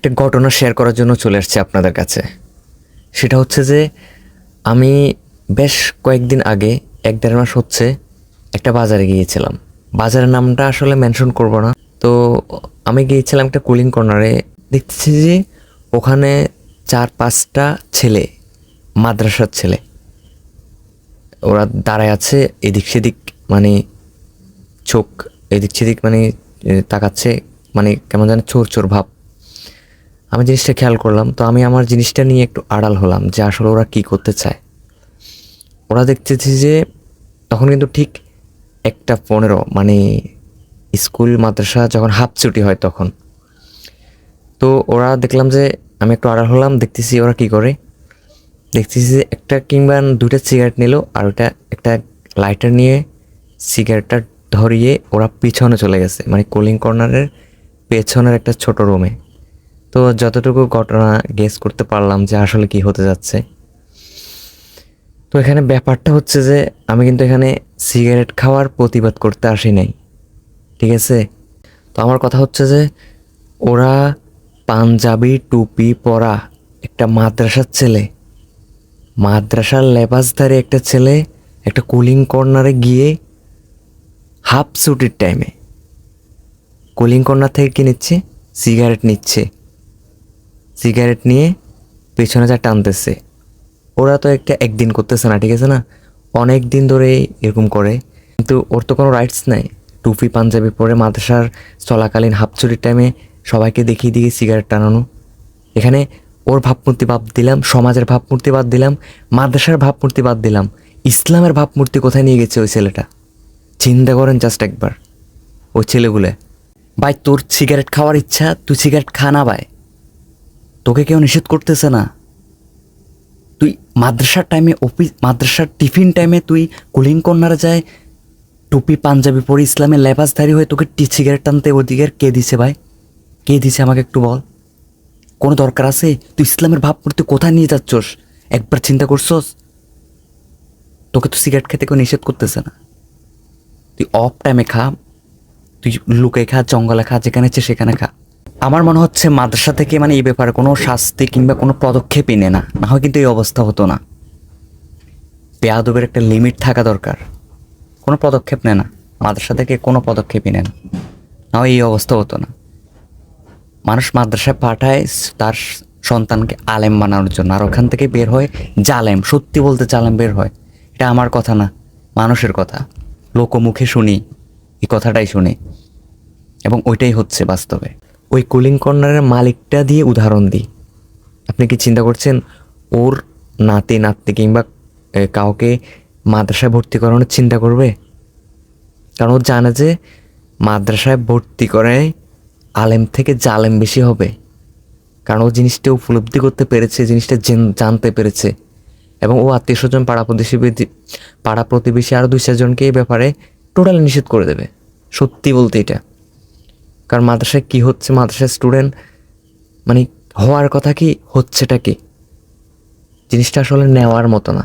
একটা ঘটনা শেয়ার করার জন্য চলে আসছি আপনাদের কাছে। সেটা হচ্ছে যে আমি বেশ কয়েকদিন আগে ১-১.৫ মাস হচ্ছে একটা বাজারে গিয়েছিলাম। বাজারের নামটা আসলে মেনশন করব না। তো আমি গিয়েছিলাম একটা কুলিং কর্নারে। দেখতেছি যে ওখানে ৪-৫টা ছেলে, মাদ্রাসার ছেলে, ওরা দাঁড়ায় আছে এদিক সেদিক, মানে চোখ এদিক সেদিক মানে তাকাচ্ছে, মানে কেমন যেন চোর চোর ভাব। আমি জিনিসটা খেয়াল করলাম, তো আমি আমার জিনিসটা নিয়ে একটু আড়াল হলাম যে আসলে ওরা কী করতে চায়। ওরা দেখতেছি যে তখন কিন্তু ঠিক ১:১৫, মানে স্কুল মাদ্রাসা যখন হাফ ছুটি হয় তখন। তো ওরা দেখলাম যে আমি একটু আড়াল হলাম, দেখতেছি ওরা কী করে। দেখতেছি যে একটা কিংবা দুইটা সিগারেট নিল, আর ওটা একটা লাইটার নিয়ে সিগারেটটা ধরিয়ে ওরা পিছনে চলে গেছে, মানে কুলিং কর্নারের পেছনের একটা ছোট রুমে। তো যতটুকু ঘটনা গেস করতে পারলাম যে আসলে কি হতে যাচ্ছে। তো এখানে ব্যাপারটা হচ্ছে যে আমি কিন্তু এখানে সিগারেট খাওয়ার প্রতিবাদ করতে আসি নাই, ঠিক আছে? তো আমার কথা হচ্ছে যে ওরা পাঞ্জাবি টুপি পরা একটা মাদ্রাসার ছেলে, মাদ্রাসার লেবাসধারী একটা ছেলে একটা কুলিং কর্নারে গিয়ে হাফ ছুটির টাইমে কুলিং কর্নার থেকে কী নিচ্ছে? সিগারেট নিচ্ছে। সিগারেট নিয়ে পেছনে যা টানতেছে। ওরা তো একদিন করতেছে না, ঠিক আছে না, অনেক দিন ধরে এরকম করে। কিন্তু ওর তো কোনো রাইটস নাই। টুপি পাঞ্জাবি পরে মাদ্রাসার চলাকালীন হাফ ছুটির টাইমে সবাইকে দেখিয়ে দিয়ে সিগারেট টানানো। এখানে ওর ভাবমূর্তি বাদ দিলাম, সমাজের ভাবমূর্তি বাদ দিলাম, মাদ্রাসার ভাবমূর্তি বাদ দিলাম, ইসলামের ভাবমূর্তি কোথায় নিয়ে গেছে ওই ছেলেটা। চিন্তা করেন জাস্ট একবার ওই ছেলেগুলো। ভাই, তোর সিগারেট খাওয়ার ইচ্ছা, তুই সিগারেট খা না ভাই, তোকে কেউ নিষেধ করতেছে না। তুই মাদ্রাসার টাইমে, মাদ্রাসার টিফিন টাইমে তুই কুলিং কর্নারে যায় টুপি পাঞ্জাবি পরে ইসলামের লেবাসধারী হয়ে তোকে সিগারেট টানতে ওদিকে কে দিছে ভাই? কে দিছে আমাকে একটু বল। কোনো দরকার আছে? তুই ইসলামের ভাবমূর্তি কোথায় নিয়ে যাচ্ছস একবার চিন্তা করছস? তোকে তো সিগারেট খেতে কেউ নিষেধ করতেছে না। তুই অফ টাইমে খা, তুই লুকে খা, জঙ্গলে খা, যেখানে ইচ্ছে সেখানে খা। আমার মনে হচ্ছে মাদ্রাসা থেকে মানে এই ব্যাপারে কোনো শাস্তি কিংবা কোনো পদক্ষেপই নেয় না, না হয় কিন্তু এই অবস্থা হতো না। বেয়াদবের একটা লিমিট থাকা দরকার। কোনো পদক্ষেপ নেয় না, মাদ্রাসা থেকে কোনো পদক্ষেপই নেয় না, না হয় এই অবস্থা হতো না। মানুষ মাদ্রাসায় পাঠায় তার সন্তানকে আলেম বানানোর জন্য, আর ওখান থেকে বের হয় জালেম। সত্যি বলতে জালেম বের হয়। এটা আমার কথা না, মানুষের কথা। লোকমুখে শুনি, এই কথাটাই শুনি, এবং ওইটাই হচ্ছে বাস্তবে। ওই কুলিং কর্নারের মালিকটা দিয়ে উদাহরণ দিই। আপনি কি চিন্তা করছেন ওর নাতি নাতনি কিংবা কাউকে মাদ্রাসায় ভর্তি করানোর চিন্তা করবে? কারণ ও জানে যে মাদ্রাসায় ভর্তি করে আলেম থেকে জালেম বেশি হবে। কারণ ও জিনিসটা উপলব্ধি করতে পেরেছে, জিনিসটা জানতে পেরেছে, এবং ও আত্মীয় স্বজন পাড়া প্রতিবেশী আরও ২-৪ জনকে এই ব্যাপারে টোটালি নিষেধ করে দেবে। সত্যি বলতে এটা। কারণ মাদ্রাসায় কী হচ্ছে, মাদ্রাসায় স্টুডেন্ট মানে হওয়ার কথা কি, হচ্ছেটা কি, জিনিসটা আসলে নেওয়ার মতো না।